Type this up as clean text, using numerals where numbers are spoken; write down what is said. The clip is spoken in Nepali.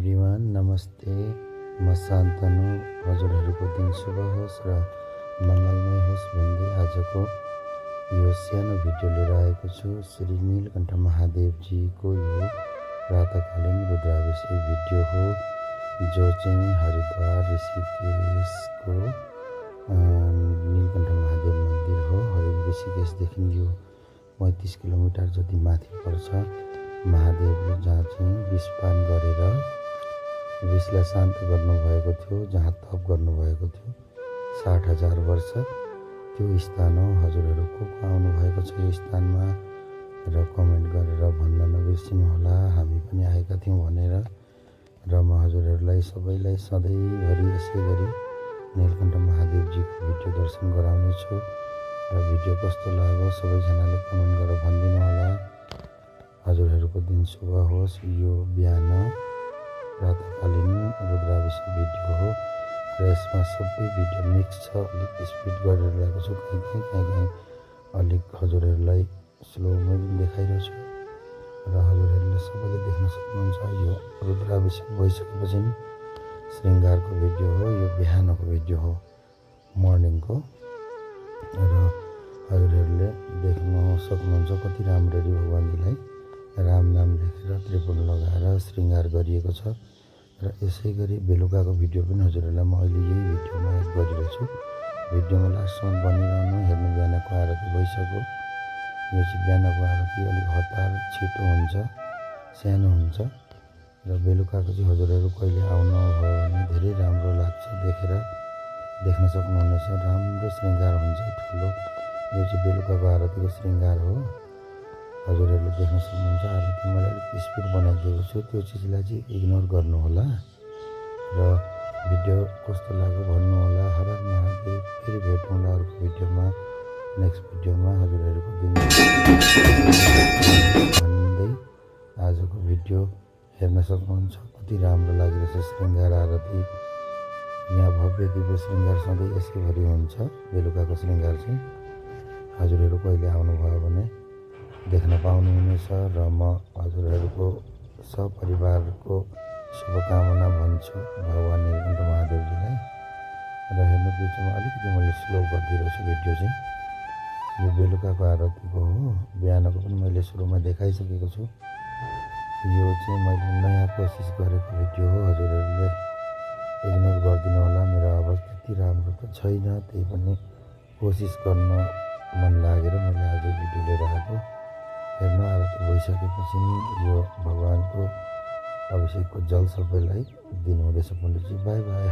एभ्रिवान नमस्ते। म शान्तनु। हजुरहरूको दिन शुभ होस् र मङ्गलमय होस् भन्दै आजको यो सानो भिडियो लिएर आएको छु। श्री नीलकण्ठ महादेवजीको यो प्रातःकालीन रुद्राभिषेक भिडियो हो, जो चाहिँ हरिद्वार ऋषिकेशको नीलकण्ठ महादेव मन्दिर हो। ऋषिकेशदेखि यो 35 किलोमिटर जति माथि पर्छ। महादेवले जहाँ चाहिँ विषपान गरेर विषलाई शान्त गर्नुभएको थियो, जहाँ तप गर्नुभएको थियो 60,000 वर्ष, त्यो स्थान हो। हजुरहरू को आउनुभएको छ यो स्थानमा र कमेन्ट गरेर भन्न नबिर्सिनुहोला, हामी पनि आएका थियौँ भनेर। र म हजुरहरूलाई सबैलाई सधैँभरि यसै गरी नीलकण्ठ महादेवजीको भिडियो दर्शन गराउनेछु। र भिडियो कस्तो लाग्यो सबैजनाले कमेन्ट गरेर भनिदिनु होला। हजुरहरूको दिन शुभ होस्। यो बिहान प्रातःकालीन रुद्राभिषेक भिडियो हो र यसमा सबै भिडियो मिक्स छ। अलिक स्पिड गरेर ल्याएको छु, कहीँ अलिक हजुरहरूलाई स्लोमा देखाइरहेको छु र हजुरहरूले सबैले देख्न सक्नुहुन्छ। यो रुद्राभिषेक भइसकेपछि श्रृङ्गारको भिडियो हो। यो बिहानको भिडियो हो, मर्निङको। र हजुरहरूले देख्न सक्नुहुन्छ कति राम्ररी भगवान्जीलाई राम नाम लेखेर त्रिपुन लगाएर श्रृङ्गार गरिएको छ। र यसै गरी बेलुकाको भिडियो पनि हजुरहरूलाई म अहिले यही भिडियोमा एड गरिरहेको छु। भिडियोमा लास्टसम्म बनिरहनु। हेर्नु, बिहानको आरती भइसक्यो। यो चाहिँ बिहानको आरती अलिक हतार छिटो हुन्छ, सानो हुन्छ। र बेलुकाको चाहिँ हजुरहरू कहिले आउनुभयो भने धेरै राम्रो लाग्छ, देख्न सक्नुहुनेछ। राम्रो श्रृङ्गार हुन्छ ठुलो। यो चाहिँ बेलुकाको आरतीको श्रृङ्गार हो। हजुरहरूले देख्न सक्नुहुन्छ। आरती मैले अलिक स्पिड बनाइदिएको छु, त्यो चिजलाई चाहिँ इग्नोर गर्नुहोला। र भिडियो कस्तो लाग्यो भन्नुहोला। हर हर महादेव। फेरि भेटौँला अर्को भिडियोमा, नेक्स्ट भिडियोमा। हजुरहरूको दिन भन्दै आजको भिडियो हेर्न सक्नुहुन्छ। कति राम्रो लागिरहेछ श्रृङ्गार आरती। यहाँ भव्य दिव्य श्रृङ्गार सधैँ यसैभरि हुन्छ। बेलुकाको श्रृङ्गार चाहिँ हजुरहरू कहिले आउनुभयो भने देख्न पाउनुहुनेछ। र म हजुरहरूको सपरिवारको शुभकामना भन्छु भगवान् नीलकण्ठ महादेवजीलाई। र हेर्नु, बिचमा अलिकति मैले स्लो गरिदिएको छु भिडियो चाहिँ। यो बेलुकाको आरतीको हो। बिहानको पनि मैले सुरुमा देखाइसकेको छु। यो चाहिँ मैले नयाँ कोसिस गरेको भिडियो हो। हजुरहरूले इग्नोर गरिदिनु होला। मेरो आवाज त्यति राम्रो त छैन, त्यही पनि कोसिस गर्न मन लागेर मैले आज भिडियो लिएर आएको। हेर्नु, आरती भइसकेपछि यो भगवान्को अभिषेकको जल सबैलाई दिनुहुँदैछ पण्डितजी। By by.